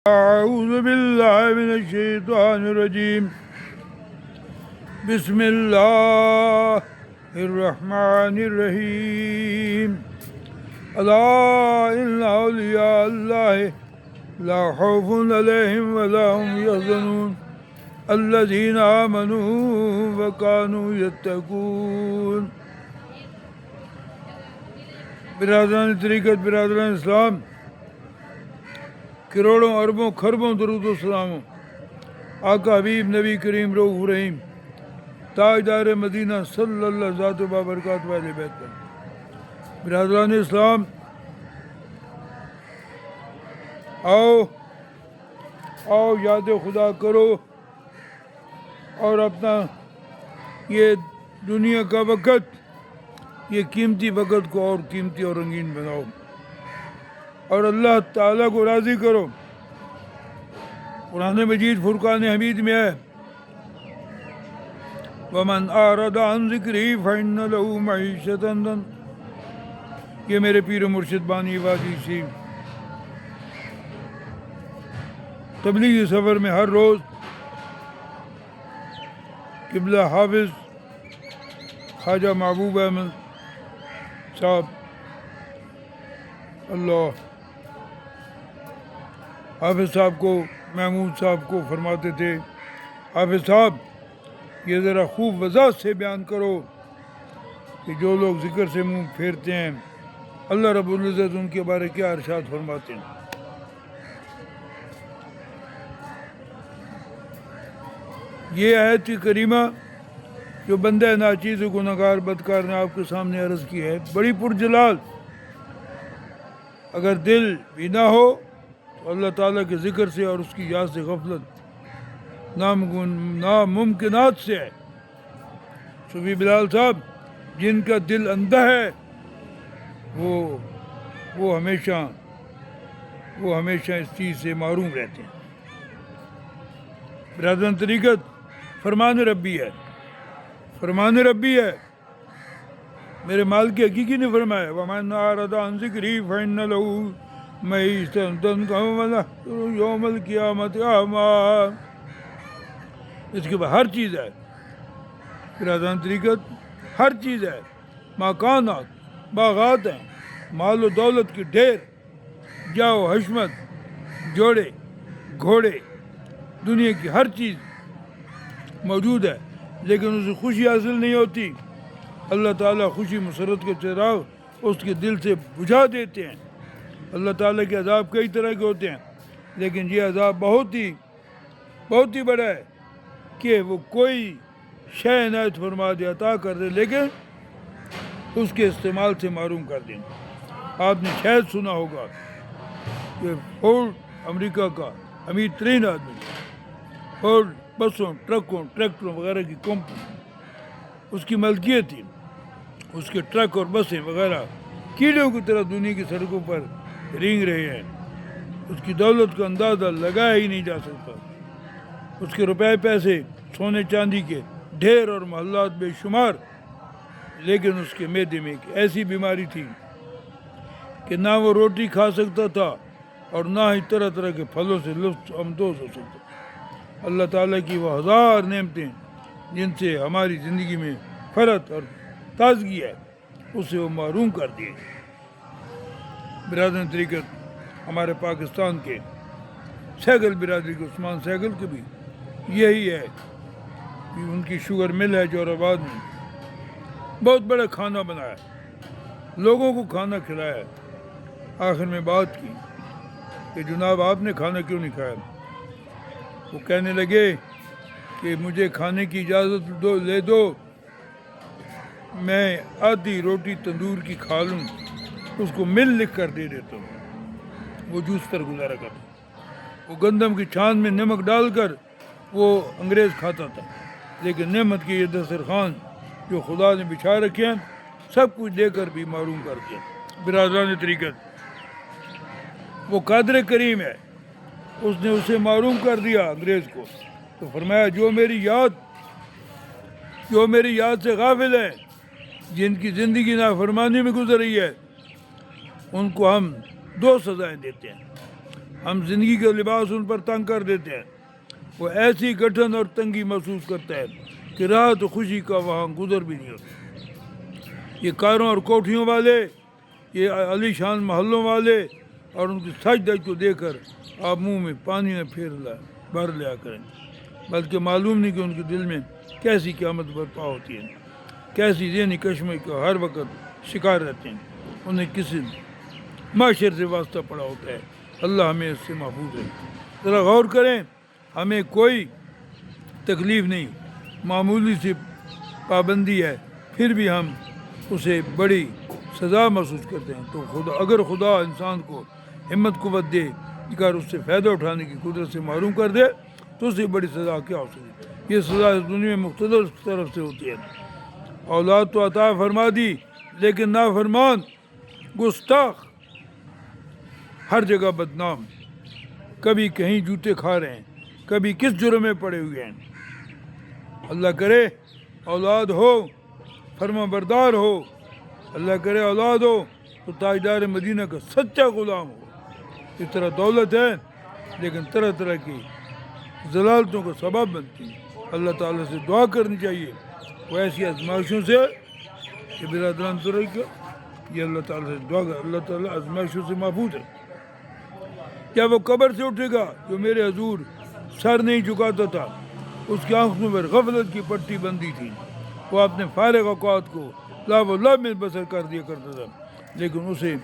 أعوذ بالله من الشيطان الرجيم بسم الله الرحمن الرحيم ألا إن أولياء الله لا خوف عليهم ولا هم يحزنون الذين آمنوا وكانوا يتقون برادران طریقت، برادران اسلام، کروڑوں اربوں خربوں درود و سلاموں آقا حبیب نبی کریم رؤوف رحیم تاجدار مدینہ صلی اللہ ذات و بابرکات والے بیت پر. برادران اسلام، آؤ یاد خدا کرو اور اپنا یہ دنیا کا وقت، یہ قیمتی وقت کو اور قیمتی اور رنگین بناؤ اور اللہ تعالیٰ کو راضی کرو. قرآن مجید فرقان حمید میں ہے وَمَنْ أَعْرَضَ عَنْ ذِكْرِي فَإِنَّ لَهُ مَعِيشَةً ضَنْكًا. یہ میرے پیر و مرشد بانی وادی سی تبلیغی سفر میں ہر روز قبلہ حافظ خواجہ محبوب احمد صاحب اللہ حافظ صاحب کو، محمود صاحب کو فرماتے تھے، حافظ صاحب یہ ذرا خوب وضاحت سے بیان کرو کہ جو لوگ ذکر سے منہ پھیرتے ہیں اللہ رب العزت ان کے بارے کیا ارشاد فرماتے ہیں. یہ آیت کریمہ جو بندہ ناچیز گنہگار بدکار نے آپ کے سامنے عرض کی ہے بڑی پرجلال. اگر دل بھی نہ ہو تو اللہ تعالیٰ کے ذکر سے اور اس کی یاد سے غفلت ناممکنات سے ہے. صوفی بلال صاحب جن کا دل اندھا ہے وہ ہمیشہ اس چیز سے محروم رہتے ہیں. برادران طریقت فرمان ربی ہے، فرمان ربی ہے. میرے مالک حقیقی نے فرمایا وَمَنْ أَعْرَضَ عَنْ ذِكْرِي فَإِنَّ لَهُ مَعِيشَةً ضَنْكًا وَنَحْشُرُهُ يَوْمَ الْقِيَامَةِ أَعْمَىٰ. اس کے بعد ہر چیز ہے. برادران طریقت ہر چیز ہے. مکانات، باغات ہیں، مال و دولت کی ڈھیر، جاؤ حشمت، جوڑے گھوڑے، دنیا کی ہر چیز موجود ہے، لیکن اسے خوشی حاصل نہیں ہوتی. اللہ تعالیٰ خوشی مسرت کے چراغ اس کے دل سے بجھا دیتے ہیں. اللہ تعالیٰ کے عذاب کئی طرح کے ہوتے ہیں، لیکن یہ عذاب بہت ہی بڑا ہے کہ وہ کوئی شے عنایت فرما دے، عطا کر دے، لیکن اس کے استعمال سے محروم کر دیں. آپ نے شاید سنا ہوگا کہ فورڈ امریکہ کا امیر ترین آدمی، فورڈ بسوں، ٹرکوں، ٹریکٹروں وغیرہ کی کمپنی، اس کی ملکیت تھی. اس کے ٹرک اور بسیں وغیرہ کیڑوں کی طرح دنیا کی سڑکوں پر رینگ رہے ہیں. اس کی دولت کا اندازہ لگایا ہی نہیں جا سکتا. اس کے روپے پیسے، سونے چاندی کے ڈھیر اور محلات بے شمار، لیکن اس کے معدے میں ایک ایسی بیماری تھی کہ نہ وہ روٹی کھا سکتا تھا اور نہ ہی طرح طرح کے پھلوں سے لطف اندوز ہو سکتا. اللہ تعالیٰ کی وہ ہزار نعمتیں جن سے ہماری زندگی میں فرحت اور تازگی ہے، اسے وہ محروم کر دیے. برادران طریقت ہمارے پاکستان کے سہگل برادری کے عثمان سہگل کے بھی یہی ہے کہ ان کی شوگر مل ہے جوہر آباد میں. بہت بڑا کھانا بنایا، لوگوں کو کھانا کھلایا. آخر میں بات کی کہ جناب آپ نے کھانا کیوں نہیں کھایا؟ وہ کہنے لگے کہ مجھے کھانے کی اجازت لے دو، میں آدھی روٹی تندور کی کھا لوں، اس کو مل لکھ کر دے دیتا ہوں. وہ جوس پر گزارا کرتا. وہ گندم کی چھان میں نمک ڈال کر وہ انگریز کھاتا تھا، لیکن نعمت کی یہ دسترخوان جو خدا نے بچھا رکھے ہیں سب کچھ دے کر بھی محروم کر دیا. برادران طریقت وہ قادر کریم ہے، اس نے اسے محروم کر دیا انگریز کو. تو فرمایا جو میری یاد سے غافل ہیں، جن کی زندگی نافرمانی میں گزر رہی ہے، ان کو ہم دو سزائیں دیتے ہیں. ہم زندگی کا لباس ان پر تنگ کر دیتے ہیں، وہ ایسی گٹھن اور تنگی محسوس کرتا ہے کہ راحت و خوشی کا وہاں گزر بھی نہیں ہوتا۔ یہ کاروں اور کوٹھیوں والے، یہ علی شان محلوں والے اور ان کی سج دج کو دیکھ کر آپ منہ میں پانی نہ بھر لیا کریں، بلکہ معلوم نہیں کہ ان کے دل میں کیسی قیامت برپا ہوتی ہے، کیسی ذہنی کشمکش کا ہر وقت شکار رہتے ہیں، انہیں کسی معاشر سے واسطہ پڑا ہوتا ہے۔ اللہ ہمیں اس سے محفوظ ہے۔ ذرا غور کریں، ہمیں کوئی تکلیف نہیں، معمولی سی پابندی ہے، پھر بھی ہم اسے بڑی سزا محسوس کرتے ہیں۔ تو اگر خدا انسان کو ہمت قوت دے کر اس سے فائدہ اٹھانے کی قدرت سے محروم کر دے تو اس سے بڑی سزا کیا ہو سکتی؟ یہ سزا اس دنیا میں مختلف طرف سے ہوتی ہے۔ اولاد تو عطا فرما دی، لیکن نافرمان گستاخ ہر جگہ بدنام، کبھی کہیں جوتے کھا رہے ہیں، کبھی کس جرم میں پڑے ہوئے ہیں۔ اللہ کرے اولاد ہو فرما بردار ہو، اللہ کرے اولاد ہو تو تاجدار مدینہ کا سچا غلام ہو۔ اس طرح دولت ہے لیکن طرح طرح کی ضلالتوں کا سبب بنتی ہے۔ اللہ تعالیٰ سے دعا کرنی چاہیے وہ ایسی آزمائشوں سے کہ برادران کا یہ اللہ تعالیٰ سے دعا کر، اللہ تعالیٰ آزمائشوں سے محفوظ ہے۔ کیا وہ قبر سے اٹھے گا جو میرے حضور سر نہیں جھکاتا تھا، اس کی آنکھوں پر غفلت کی پٹی بندی تھی، وہ اپنے فارغ اوقات کو لعب و لعب میں بسر کر دیا کرتا تھا، لیکن اسے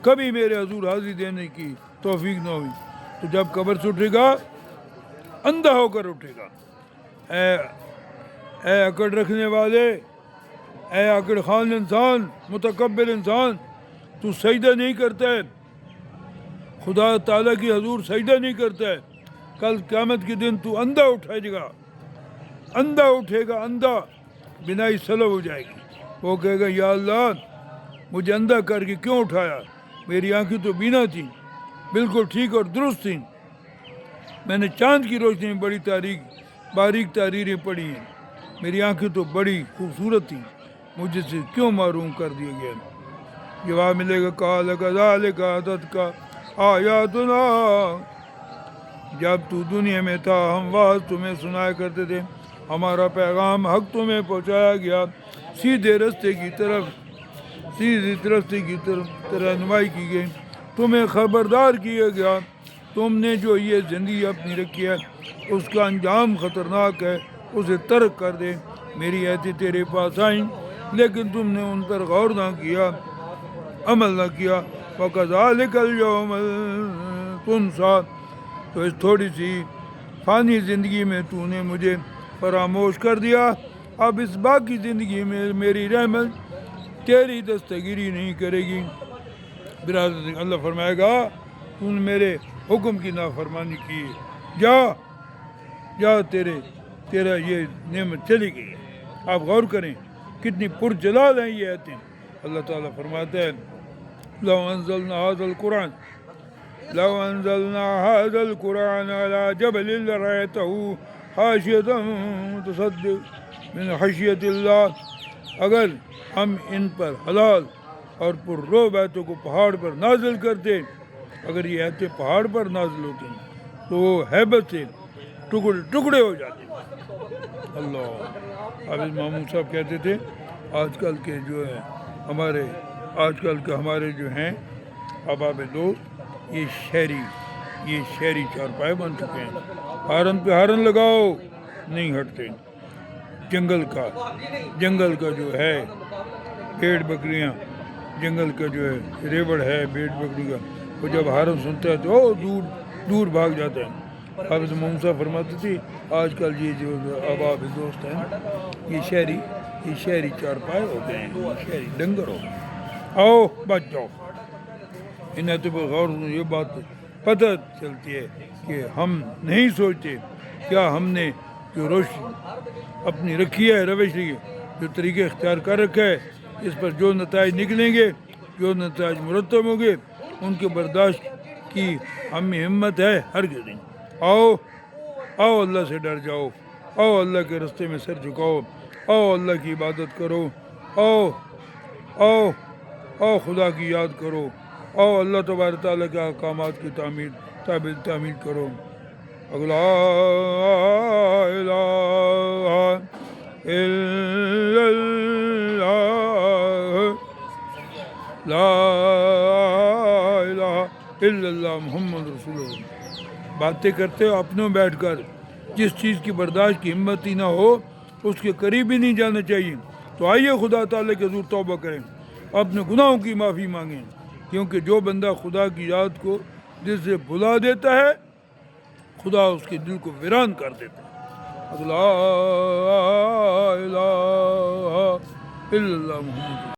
کبھی میرے حضور حاضری دینے کی توفیق نہ ہوئی، تو جب قبر سے اٹھے گا اندھا ہو کر اٹھے گا۔ اے اکڑ رکھنے والے، اے اکڑ خان انسان، متکبر انسان، تو سجدہ نہیں کرتا ہے، خدا تعالیٰ کی حضور سجدہ نہیں کرتا ہے، کل قیامت کے دن تو اندھا اٹھائے گا، اندھا اٹھے گا، اندھا بینائی سلب ہو جائے گی۔ وہ کہے گا یا اللہ مجھے اندھا کر کے کیوں اٹھایا، میری آنکھیں تو بینا تھیں، بالکل ٹھیک اور درست تھیں، میں نے چاند کی روشنی میں بڑی باریک تحریریں پڑھی ہیں، میری آنکھیں تو بڑی خوبصورت تھیں، مجھے سے کیوں محروم کر دیا گیا۔ جواب ملے گا قال کذالک اتتک آیاتنا، جب تو دنیا میں تھا ہم واعظ تمہیں سنایا کرتے تھے، ہمارا پیغام حق تمہیں پہنچایا گیا، سیدھی راستے کی طرف رہنمائی کی گئی، تمہیں خبردار کیا گیا، تم نے جو یہ زندگی اپنی رکھی ہے اس کا انجام خطرناک ہے، اسے ترک کر دے۔ میری آیتیں تیرے پاس آئیں لیکن تم نے ان پر غور نہ کیا، عمل نہ کیا۔ وَكَذَلِكَ الْيَوْمَ تُنسَىٰ، تو اس تھوڑی سی فانی زندگی میں تو نے مجھے فراموش کر دیا، اب اس باقی زندگی میں میری رحمت تیری دستگیری نہیں کرے گی۔ برادر اللہ فرمائے گا تو نے میرے حکم کی نافرمانی کی، جا تیرا یہ نعمت چلی گئی ہے۔ آپ غور کریں کتنی پرجلال ہیں یہ آیتیں۔ اللہ تعالیٰ فرماتا ہے لو انزلنا هذا القرآن على جبل لرأيته خاشعا متصدعا من خشیۃ اللہ، اگر ہم ان پر حلال اور پررعب آیتوں کو پہاڑ پر نازل کرتے، اگر یہ آیتیں پہاڑ پر نازل ہوتی تو وہ ہیبت سے ٹکڑے ہو جاتے۔ اللہ حافظ مامون صاحب کہتے تھے آج کل کے ہمارے جو ہیں احباب دوست یہ شہری چارپائے بن چکے ہیں، ہارن پہ ہارن لگاؤ نہیں ہٹتے۔ جنگل کا جو ہے بھیڑ بکریاں، جنگل کا جو ہے ریوڑ ہے بھیڑ بکری کا، وہ جب ہارن سنتا ہے تو دور بھاگ جاتا ہے۔ حافظ محمد صاحب فرماتے تھے آج کل یہ جو احباب دوست ہیں یہ شہری چارپائے ہو گئے ہیں، شہری ڈنگر ہو گئے۔ آؤ بچ جاؤ، انہیں تو غور یہ بات پتہ چلتی ہے کہ ہم نہیں سوچتے کیا ہم نے جو روشنی اپنی رکھی ہے، روش لی ہے، جو طریقے اختیار کر رکھا ہے، اس پر جو نتائج نکلیں گے، جو نتائج مرتب ہوں گے، ان کے برداشت کی ہمیں ہمت ہے ہرگز نہیں۔ آؤ اللہ سے ڈر جاؤ، آؤ اللہ کے راستے میں سر جھکاؤ، آؤ اللہ کی عبادت کرو، آؤ خدا کی یاد کرو، آؤ اللہ تبارک تعالیٰ کے احکامات کی طابل تعمیل کرو لا الہ الا اللہ لا الہ الا اللہ محمد رسول اللہ۔ باتیں کرتے ہو اپنوں بیٹھ کر، جس چیز کی برداشت کی ہمت ہی نہ ہو اس کے قریب ہی نہیں جانا چاہیے۔ تو آئیے خدا تعالیٰ کے حضور توبہ کریں، اپنے گناہوں کی معافی مانگیں، کیونکہ جو بندہ خدا کی یاد کو دل سے بھلا دیتا ہے خدا اس کے دل کو ویران کر دیتا ہے۔ لا الہ الا اللہ محمد